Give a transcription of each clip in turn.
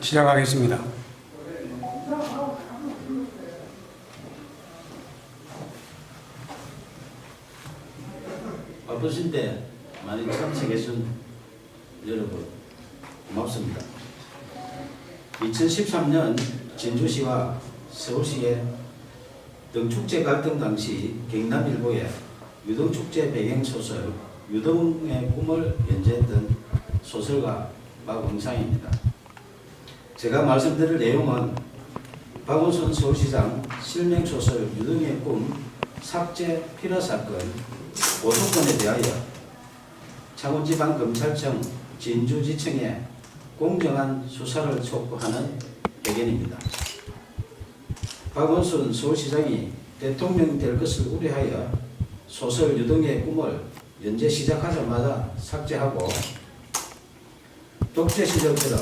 시작하겠습니다. 바쁘신 때 많이 참석해준 여러분 고맙습니다. 2013년 진주시와 서울시의 등축제 갈등 당시 경남일보의 유등축제 배경소설 유등의 꿈을 연재했던 소설가 박원상입니다. 제가 말씀드릴 내용은 박원순 서울시장 실명소설 유등의 꿈 삭제 필화사건 고소건에 대하여 창원지방검찰청 진주지청에 공정한 수사를 촉구하는 의견입니다. 박원순 서울시장이 대통령이 될 것을 우려하여 소설 유등의 꿈을 연재 시작하자마자 삭제하고 독재 시절처럼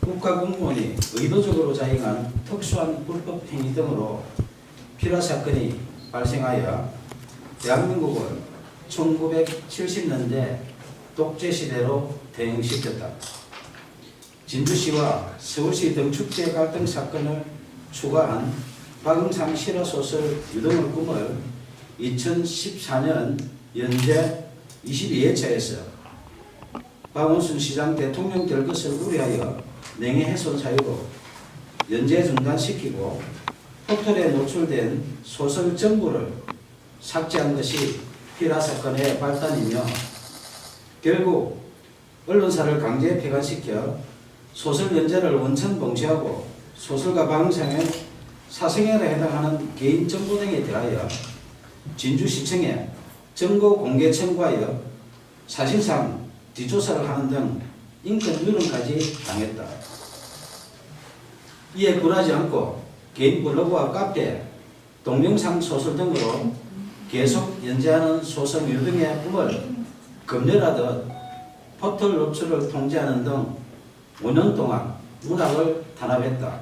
국가공무원이 의도적으로 자행한 특수한 불법 행위 등으로 필화사건이 발생하여 대한민국을 1970년대 독재시대로 대응시켰다. 진주시와 서울시 등축제 갈등 사건을 추가한 박응상 실화소설 유등의 꿈을 2014년 연재 22회차에서 박원순 시장 대통령 될 것을 우려하여 명예훼손 사유로 연재 중단시키고 포털에 노출된 소설 전부를 삭제한 것이 필화사건의 발단이며 결국 언론사를 강제 폐간시켜 소설 연재를 원천 봉쇄하고 소설가 박응상의 사생활에 해당하는 개인 정보 등에 대하여 진주시청에 정보 공개 청구하여 사실상 뒷조사를 하는 등 인권 유린까지 당했다. 이에 굴하지 않고 개인 블로그와 카페, 동영상 소설 등으로 계속 연재하는 소설 유등의 꿈을 검열하듯 포털 노출을 통제하는 등 5년 동안 문학을 탄압했다.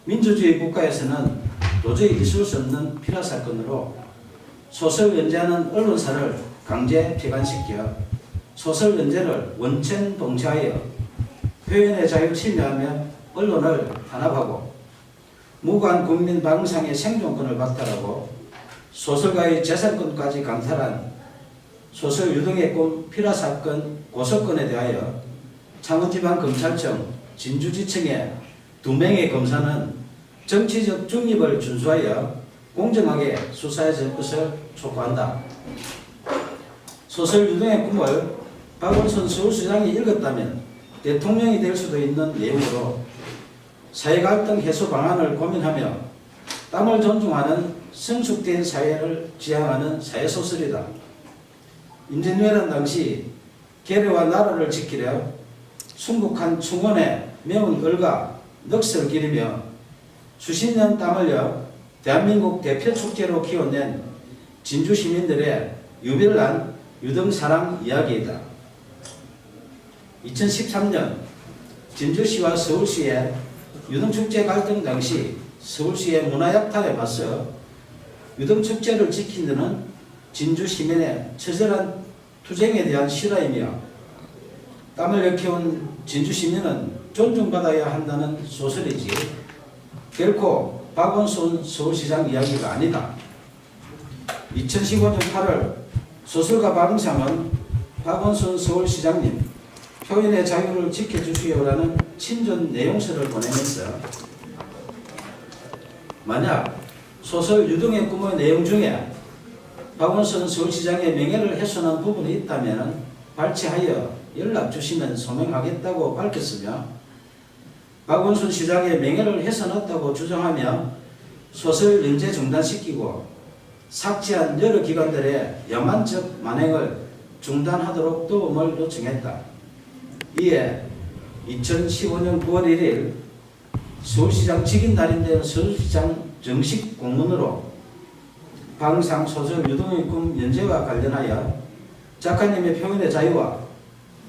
민주주의 국가에서는 도저히 있을 수 없는 필화사건으로 소설 연재하는 언론사를 강제 폐간시켜 소설 연재를 원천 봉쇄하여 표현의 자유를 침해하며 언론을 탄압하고 무고한 국민 박응상의 생존권을 박탈하고 소설가의 재산권까지 강탈한 소설 유등의 꿈 필화사건 고소건에 대하여 창원지방검찰청 진주지청의 2명의 검사는 정치적 중립을 준수하여 공정하게 수사해 줄 것을 촉구한다. 소설 유등의 꿈을 박원순 서울시장이 읽었다면 대통령이 될 수도 있는 내용으로 사회갈등 해소 방안을 고민하며 땀을 존중하는 성숙된 사회를 지향하는 사회소설이다. 임진왜란 당시 계례와 나라를 지키려 순국한 충원에 매운 얼과 넋을 기리며 수십 년 땀 흘려 대한민국 대표 축제로 키워낸 진주 시민들의 유별난 유등사랑 이야기이다. 2013년 진주시와 서울시의 유등축제 갈등 당시 서울시의 문화약탈에 맞서 유등축제를 지킨 데는 진주 시민의 처절한 투쟁에 대한 실화이며 땀을 일깨운 진주 시민은 존중받아야 한다는 소설이지 결코 박원순 서울시장 이야기가 아니다. 2015년 8월 소설가 박응상은 박원순 서울시장님 표현의 자유를 지켜주시오라는 친전 내용서를 보내면서 만약 소설 유등의 꿈의 내용 중에 박원순 서울시장의 명예를 훼손한 부분이 있다면 발췌하여 연락 주시면 소명하겠다고 밝혔으며 박원순 시장의 명예를 훼손했다고 주장하며 소설 연재 중단시키고 삭제한 여러 기관들의 야만적 만행을 중단하도록 도움을 요청했다. 이에 2015년 9월 1일 서울시장 직인 날인데 서울시장 정식 공문으로 박응상 소설 유등의 꿈 연재와 관련하여 작가님의 표현의 자유와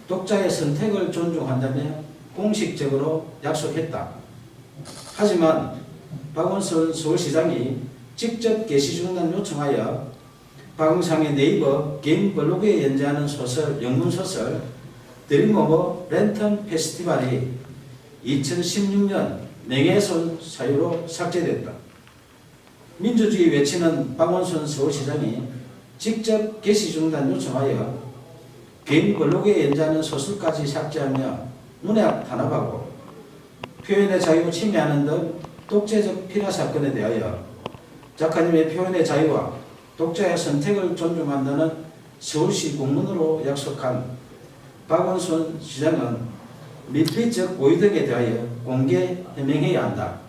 독자의 선택을 존중한다며 공식적으로 약속했다. 하지만 박원순 서울시장이 직접 게시 중단 요청하여 박응상의 네이버 개인 블로그에 연재하는 소설, 영문소설 드림오버 랜턴 페스티벌이 2016년 명예훼손 사유로 삭제됐다. 민주주의 외치는 박원순 서울시장이 직접 게시 중단 요청하여 개인 블로그에 연재하는 소설까지 삭제하며 문학 탄압하고 표현의 자유 침해하는 등 독재적 피라 사건에 대하여 작가님의 표현의 자유와 독자의 선택을 존중한다는 서울시 공문으로 약속한 박원순 시장은 밀폐적 고의 등에 대하여 공개 해명해야 한다.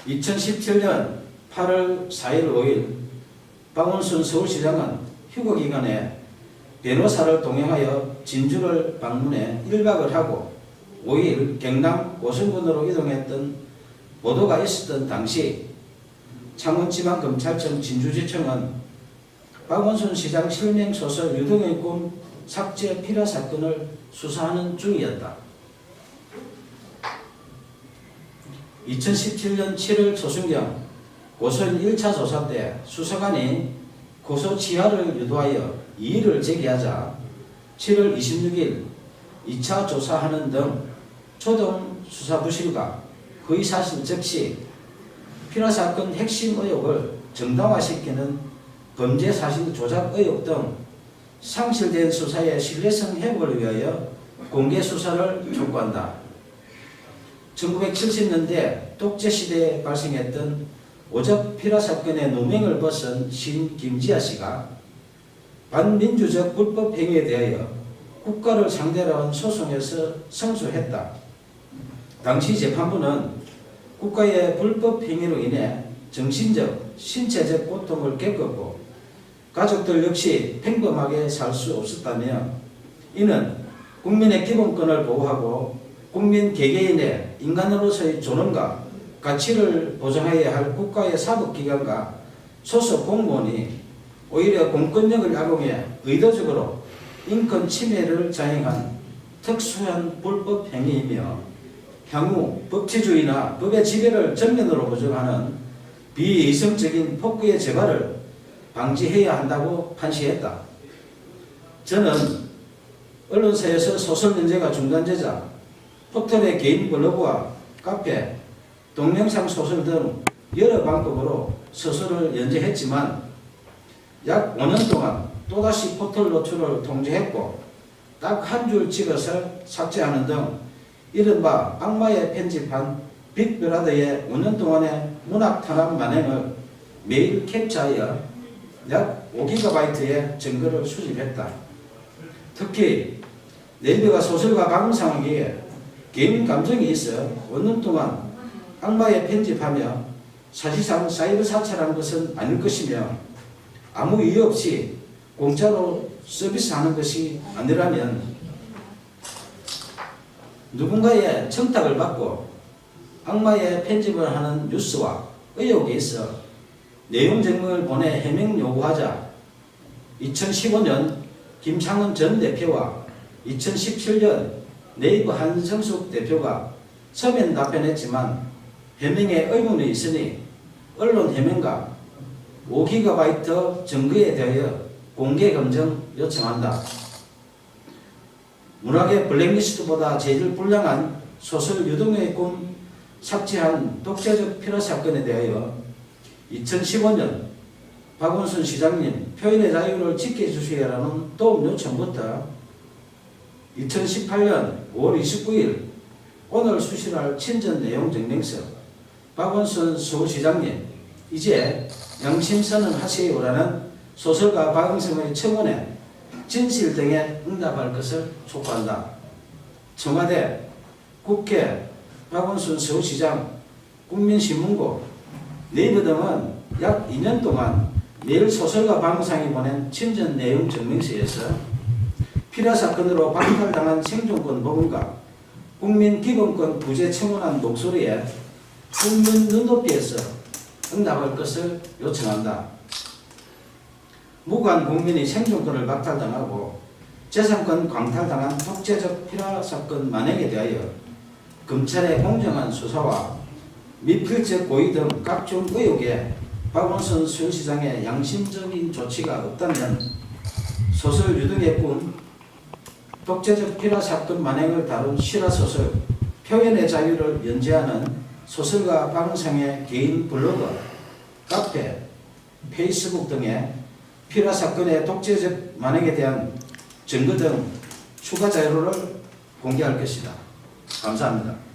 2017년 8월 4일 5일 박원순 서울시장은 휴거기간에 변호사를 동행하여 진주를 방문해 1박을 하고 5일 경남 고성군으로 이동했던 보도가 있었던 당시 창원지방검찰청 진주지청은 박원순 시장 실명소설 유등의 꿈 삭제 피라 사건을 수사하는 중이었다. 2017년 7월 초순경 고소인 1차 조사 때 수사관이 고소 취하를 유도하여 이의를 제기하자 7월 26일 2차 조사하는 등 초동 수사 부실과 거의 사실 적시 피라 사건 핵심 의혹을 정당화시키는 범죄 사실 조작 의혹 등 상실된 수사의 신뢰성 회복을 위하여 공개 수사를 촉구한다. 1970년대 독재시대에 발생했던 오적 피라 사건의 누명을 벗은 시인 김지아 씨가 반민주적 불법 행위에 대하여 국가를 상대로 한 소송에서 승소했다. 당시 재판부는 국가의 불법 행위로 인해 정신적, 신체적 고통을 겪었고 가족들 역시 평범하게 살 수 없었다며 이는 국민의 기본권을 보호하고 국민 개개인의 인간으로서의 존엄과 가치를 보장해야 할 국가의 사법기관과 소속 공무원이 오히려 공권력을 악용해 의도적으로 인권 침해를 자행한 특수한 불법 행위이며 향후 법치주의나 법의 지배를 정면으로 부정하는 비이성적인 폭구의 재발을 방지해야 한다고 판시했다. 저는 언론사에서 소설 연재가 중단되자 포털의 개인 블로그와 카페, 동영상 소설 등 여러 방법으로 소설을 연재했지만 약 5년 동안 또다시 포털 노출을 통제했고 딱 한 줄 찍어서 삭제하는 등 이른바 악마의 편집한 빅브라더의 5년 동안의 문학 탄압 만행을 매일 캡처하여 약 5GB의 증거를 수집했다. 특히 네이버가 소설가 방송하기에 개인 감정이 있어 5년 동안 악마의 편집하며 사실상 사이버 사찰한 것은 아닐 것이며 아무 이유 없이 공짜로 서비스하는 것이 아니라면 누군가의 청탁을 받고 악마의 편집을 하는 뉴스와 의혹이 있어 내용 증명을 보내 해명 요구하자 2015년 김창원 전 대표와 2017년 네이버 한성숙 대표가 서면 답변했지만 해명에 의문이 있으니 언론 해명과 5GB 증거에 대하여 공개 검증 요청한다. 문학의 블랙리스트보다 제일 불량한 소설 유등의 꿈 삭제한 독재적 피라 사건에 대하여 2015년 박원순 시장님 표현의 자유를 지켜주시라는 도움 요청부터 2018년 5월 29일 오늘 수신할 친전 내용 증명서 박원순 서울시장님 이제 양심선언 하세요라는 소설가 박영성의 청원에 진실 등에 응답할 것을 촉구한다. 청와대, 국회, 박원순 서울시장, 국민신문고, 네이버 등은 약 2년 동안 매일 소설가 박영상이 보낸 친전 내용 증명서에서 피라 사건으로 박탈당한 생존권 복원과 국민 기본권 부재 청원한 목소리에 국민 눈높이에서 응답할 것을 요청한다. 무고한 국민이 생존권을 박탈당하고 재산권 광탈당한 독재적 피라 사건 만행에 대하여 검찰의 공정한 수사와 미필적 고의 등 각종 의혹에 박원순 서울시장의 양심적인 조치가 없다면 소설 유등의 꿈 독재적 피라 사건 만행을 다룬 실화소설 표현의 자유를 연재하는 소설가 방상의 개인 블로그, 카페, 페이스북 등에 피라 사건의 독재적 만행에 대한 증거 등 추가 자료를 공개할 것이다. 감사합니다.